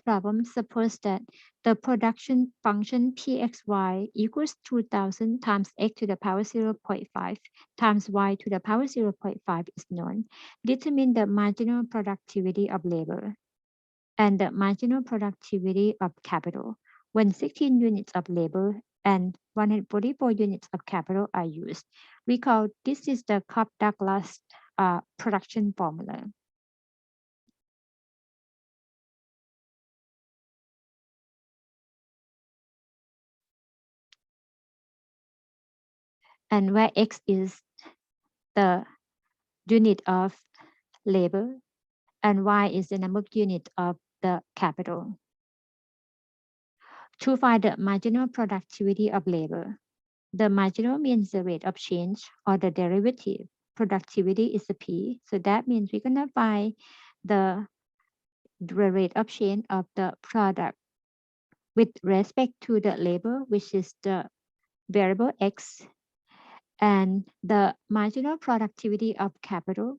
problem, suppose that the production function pxy equals 2000 times x to the power 0.5 times y to the power 0.5 is known. Determine the marginal productivity of labor and the marginal productivity of capital when 16 units of labor and 144 units of capital are used. Recall, this is the Cobb-Douglas production formula. And where x is the unit of labor and y is the number of units of the capital. To find the marginal productivity of labor, the marginal means the rate of change or the derivative. Productivity is the P. So that means we're going to find the rate of change of the product with respect to the labor, which is the variable X, and the marginal productivity of capital.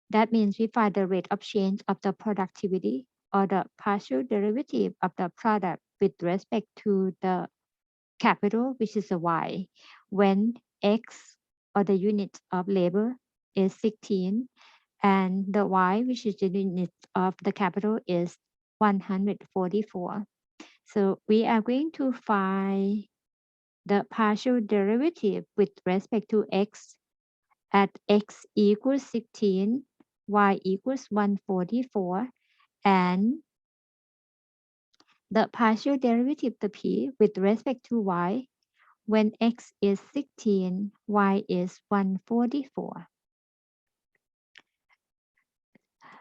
That means we find the rate of change of the productivity or the partial derivative of the product with respect to the capital, which is a Y, when X or the unit of labor is 16 and the Y, which is the unit of the capital, is 144. So we are going to find the partial derivative with respect to X at X equals 16, Y equals 144, and the partial derivative the P with respect to Y when X is 16, Y is 144.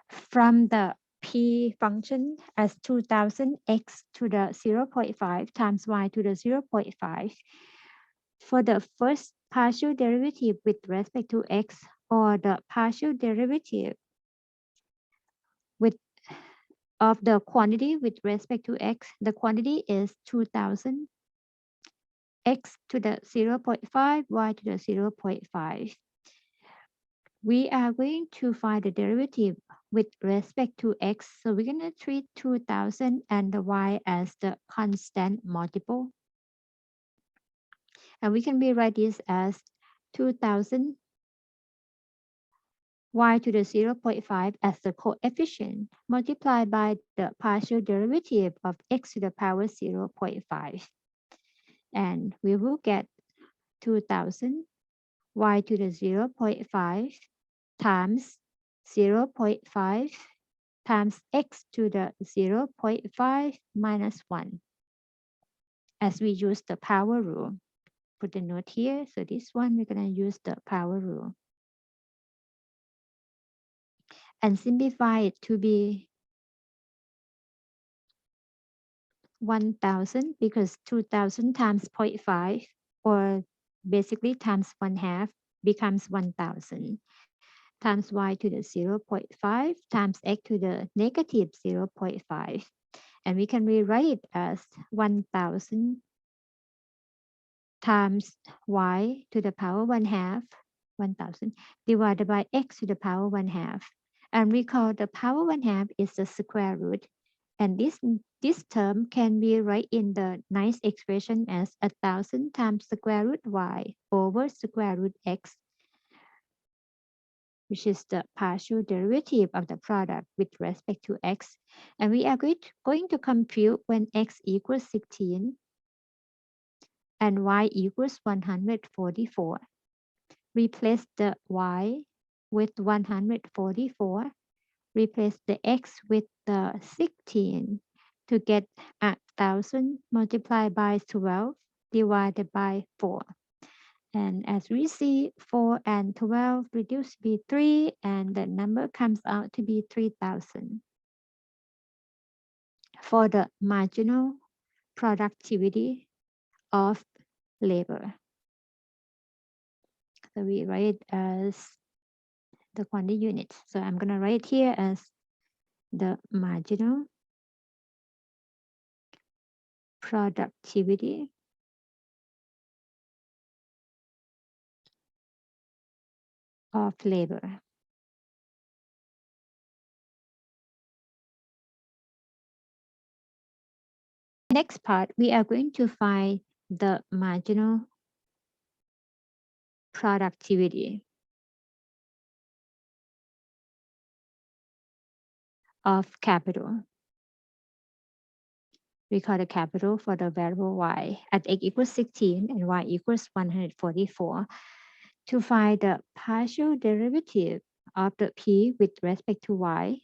From the P function as 2000 X to the 0.5 times Y to the 0.5, for the first partial derivative with respect to X or the partial derivative of the quantity with respect to X, the quantity is 2000 X to the 0.5, Y to the 0.5. We are going to find the derivative with respect to X. So we're going to treat 2000 and the Y as the constant multiple. And we can rewrite this as 2000 Y to the 0.5 as the coefficient multiplied by the partial derivative of X to the power 0.5. And we will get 2000 Y to the 0.5 times 0.5 times X to the 0.5 minus 1 as we use the power rule. Put the note here. So this one, we're going to use the power rule. And simplify it to be 1000 because 2000 times 0.5 or basically times 1/2 becomes 1000 times y to the 0.5 times x to the negative 0.5. And we can rewrite it as 1000 times y to the power 1/2, 1000 divided by x to the power 1/2. And recall the power 1/2 is the square root. And this term can be written in the nice expression as 1000 times square root y over square root x, which is the partial derivative of the product with respect to x. And we are going to compute when x equals 16 and y equals 144. Replace the y with 144. Replace the x with the 16 to get 1000 multiplied by 12 divided by 4. And as we see, 4 and 12 reduce to be 3, and the number comes out to be 3000. For the marginal productivity of labor. So we write as the quantity units. So I'm going to write here as the marginal productivity of labor. Next part, we are going to find the marginal productivity of capital. We call the capital for the variable y at x equals 16 and y equals 144 to find the partial derivative of the p with respect to y,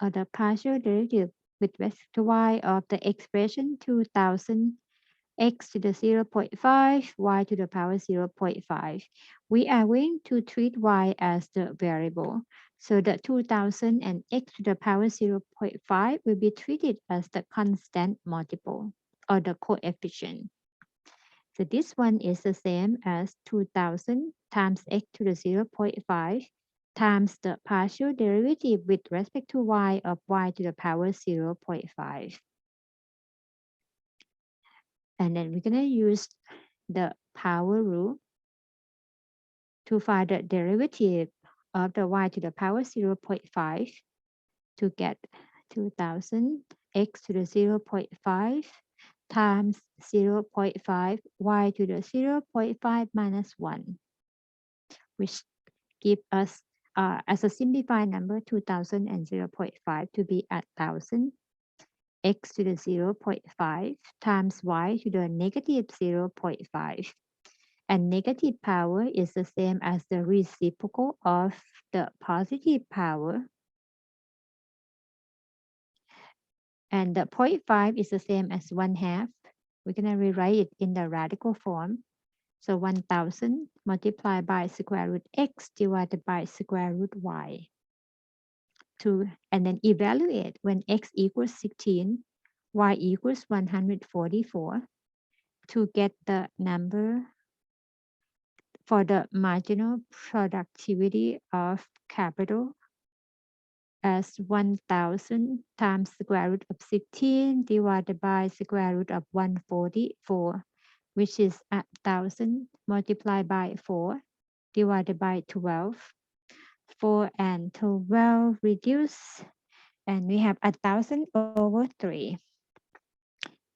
or the partial derivative with respect to y of the expression 2000 x to the 0.5, y to the power 0.5. We are going to treat y as the variable. So the 2000 and x to the power 0.5 will be treated as the constant multiple or the coefficient. So this one is the same as 2000 times x to the 0.5 times the partial derivative with respect to y of y to the power 0.5. And then we're going to use the power rule to find the derivative of the y to the power 0.5 to get 2000 x to the 0.5 times 0.5 y to the 0.5 minus 1, which give us as a simplified number 2000 and 0.5 to be at 1000 x to the 0.5 times y to the negative 0.5. And negative power is the same as the reciprocal of the positive power. And the 0.5 is the same as 1/2. We're going to rewrite it in the radical form. So 1000 multiplied by square root x divided by square root y. And then evaluate when x equals 16, y equals 144 to get the number for the marginal productivity of capital as 1000 times square root of 16 divided by square root of 144, which is 1000 multiplied by 4 divided by 12. 4 and 12 reduce, and we have 1000 over 3.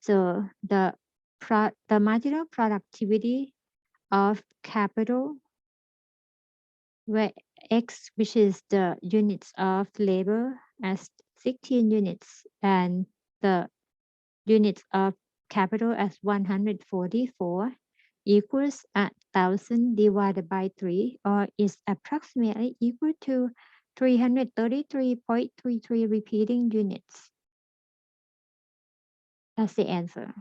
So the marginal productivity of capital, where x, which is the units of labor, as 16 units, and the units of capital as 144 equals 1000 divided by 3, or is approximately equal to 333.33 repeating units. That's the answer.